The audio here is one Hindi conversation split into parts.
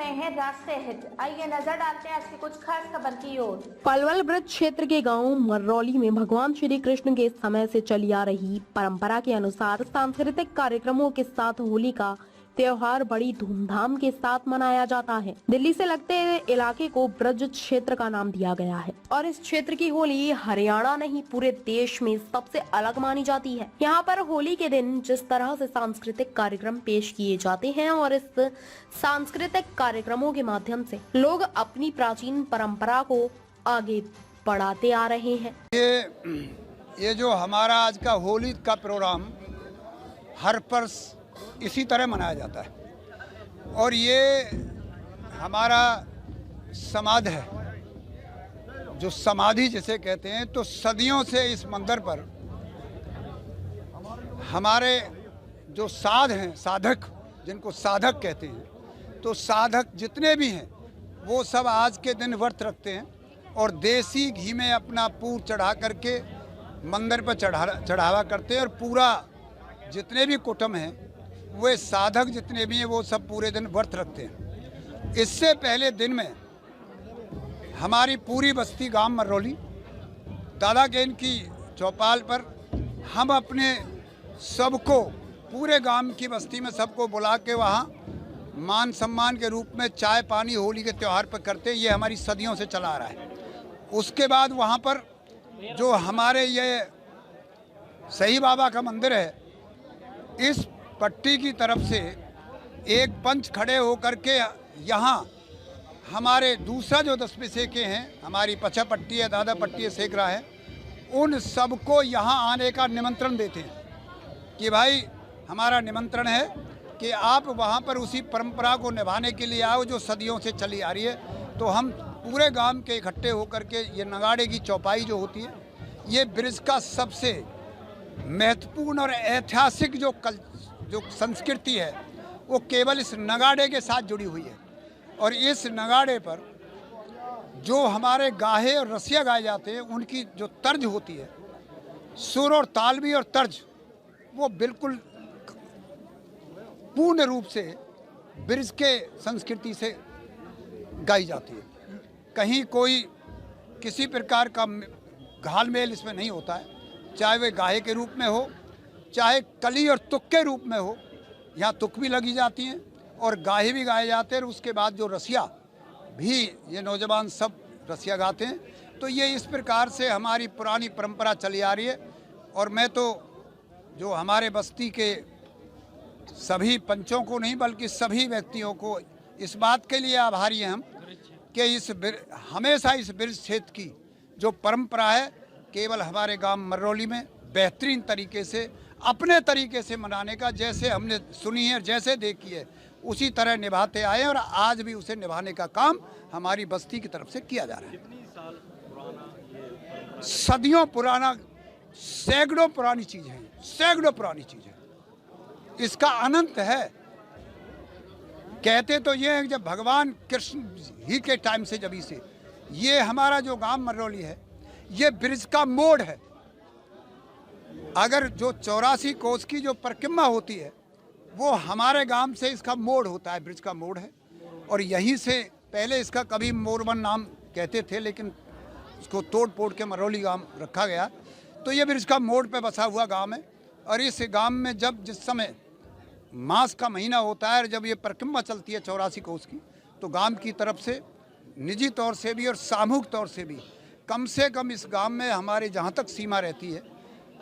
रहे हैं राष्ट्रीय हित। आइए नजर डालते हैं आज की कुछ खास खबर की ओर। पलवल ब्रज क्षेत्र के गांव मर्रौली में भगवान श्री कृष्ण के समय से चली आ रही परंपरा के अनुसार सांस्कृतिक कार्यक्रमों के साथ होली का त्योहार बड़ी धूमधाम के साथ मनाया जाता है। दिल्ली से लगते इलाके को ब्रज क्षेत्र का नाम दिया गया है और इस क्षेत्र की होली हरियाणा नहीं पूरे देश में सबसे अलग मानी जाती है। यहाँ पर होली के दिन जिस तरह से सांस्कृतिक कार्यक्रम पेश किए जाते हैं और इस सांस्कृतिक कार्यक्रमों के माध्यम से लोग अपनी प्राचीन परंपरा को आगे बढ़ाते आ रहे हैं। ये जो हमारा आज का होली का प्रोग्राम हर वर्ष इसी तरह मनाया जाता है और ये हमारा समाध है, जो समाधि जिसे कहते हैं। तो सदियों से इस मंदिर पर हमारे जो साध हैं, साधक जिनको साधक कहते हैं, तो साधक जितने भी हैं वो सब आज के दिन व्रत रखते हैं और देसी घी में अपना पूर चढ़ा करके मंदिर पर चढ़ावा करते हैं और पूरा जितने भी कुटुंब हैं वे साधक जितने भी हैं वो सब पूरे दिन व्रत रखते हैं। इससे पहले दिन में हमारी पूरी बस्ती गांव मर्रौली दादा के इनकी चौपाल पर हम अपने सबको पूरे गांव की बस्ती में सबको बुला के वहाँ मान सम्मान के रूप में चाय पानी होली के त्यौहार पर करते हैं। ये हमारी सदियों से चला आ रहा है। उसके बाद वहाँ पर जो हमारे ये सही बाबा का मंदिर है, इस पट्टी की तरफ से एक पंच खड़े होकर के यहाँ हमारे दूसरा जो 10 पैसे के हैं, हमारी पचा पट्टी है, दादा पट्टी है, सेकरा है, उन सबको यहाँ आने का निमंत्रण देते हैं कि भाई हमारा निमंत्रण है कि आप वहाँ पर उसी परंपरा को निभाने के लिए आओ जो सदियों से चली आ रही है। तो हम पूरे गांव के इकट्ठे होकर के ये नगाड़े की चौपाई जो होती है, ये ब्रज का सबसे महत्वपूर्ण और ऐतिहासिक जो संस्कृति है वो केवल इस नगाड़े के साथ जुड़ी हुई है। और इस नगाड़े पर जो हमारे गाहे और रसिया गाए जाते हैं, उनकी जो तर्ज होती है, सुर और ताल भी और तर्ज, वो बिल्कुल पूर्ण रूप से ब्रज के संस्कृति से गाई जाती है। कहीं कोई किसी प्रकार का घालमेल इसमें नहीं होता है, चाहे वे गाहे के रूप में हो, चाहे कली और तुक के रूप में हो। यहाँ तुक भी लगी जाती हैं और गाहे भी गाए जाते हैं। और उसके बाद जो रसिया भी ये नौजवान सब रसिया गाते हैं। तो ये इस प्रकार से हमारी पुरानी परंपरा चली आ रही है। और मैं तो जो हमारे बस्ती के सभी पंचों को नहीं बल्कि सभी व्यक्तियों को इस बात के लिए आभारी हैं हम कि हमेशा इस ब्रज क्षेत्र की जो परंपरा है केवल हमारे गांव मर्रौली में बेहतरीन तरीके से अपने तरीके से मनाने का, जैसे हमने सुनी है, जैसे देखी है, उसी तरह निभाते आए और आज भी उसे निभाने का काम हमारी बस्ती की तरफ से किया जा रहा है। कितनी साल पुराना सदियों पुराना, सैकड़ों पुरानी चीज़ है, सैकड़ों पुरानी चीज़ है। इसका अनंत है। कहते तो ये है कि जब भगवान कृष्ण ही के टाइम से जब से ये हमारा जो गांव मर्रौली है ये ब्रज का मोड़ है। अगर जो 84 कोस की जो परिक्रमा होती है वो हमारे गांव से इसका मोड़ होता है, ब्रज का मोड़ है। और यहीं से पहले इसका कभी मोरबन नाम कहते थे, लेकिन उसको तोड़ फोड़ के मर्रौली गांव रखा गया। तो ये ब्रज का मोड़ पे बसा हुआ गांव है। और इस गांव में जब जिस समय मास का महीना होता है और जब ये परिक्रमा चलती है 84 कोस की, तो गांव की तरफ से निजी तौर से भी और सामूहिक तौर से भी कम से कम इस गांव में हमारे जहाँ तक सीमा रहती है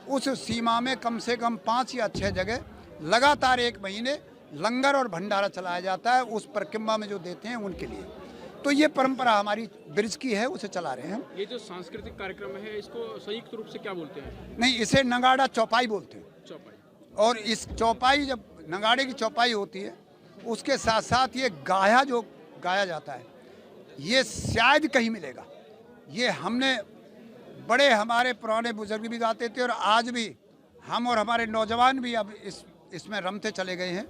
उस सीमा में कम से कम 5 या 6 जगह लगातार 1 महीने लंगर और भंडारा चलाया जाता है उस परिक्रमा में जो देते हैं उनके लिए। तो ये परंपरा हमारी ब्रज की है, उसे चला रहे हैं। ये जो सांस्कृतिक कार्यक्रम है इसको संयुक्त रूप से क्या बोलते हैं? नहीं, इसे नगाड़ा चौपाई बोलते हैं। चौपाई। और इस चौपाई, जब नगाड़े की चौपाई होती है उसके साथ साथ ये गाया जो गाया जाता है ये शायद कहीं मिलेगा। ये हमने बड़े हमारे पुराने बुजुर्ग भी गाते थे और आज भी हम और हमारे नौजवान भी अब इसमें रमते चले गए हैं।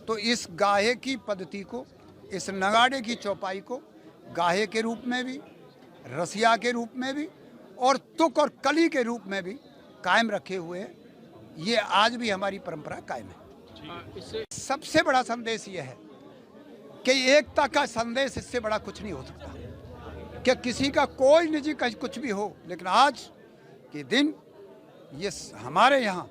तो इस गाहे की पद्धति को, इस नगाड़े की चौपाई को गाहे के रूप में भी, रसिया के रूप में भी और तुक और कली के रूप में भी कायम रखे हुए हैं। ये आज भी हमारी परंपरा कायम है। इससे सबसे बड़ा संदेश ये है कि एकता का संदेश इससे बड़ा कुछ नहीं हो सकता, कि किसी का कोई निजी कुछ भी हो, लेकिन आज के दिन ये हमारे यहाँ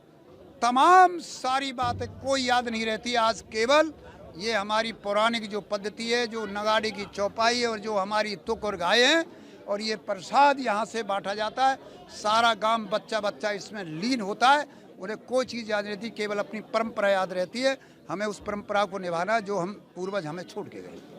तमाम सारी बातें कोई याद नहीं रहती। आज केवल ये हमारी पौराणिक जो पद्धति है, जो नगाड़े की चौपाई है और जो हमारी तुक और गाय हैं, और ये प्रसाद यहाँ से बांटा जाता है। सारा गांव बच्चा बच्चा इसमें लीन होता है, उन्हें कोई चीज़ याद नहीं रहती, केवल अपनी परंपरा याद रहती है। हमें उस परंपरा को निभाना जो हम पूर्वज हमें छोड़ के गए।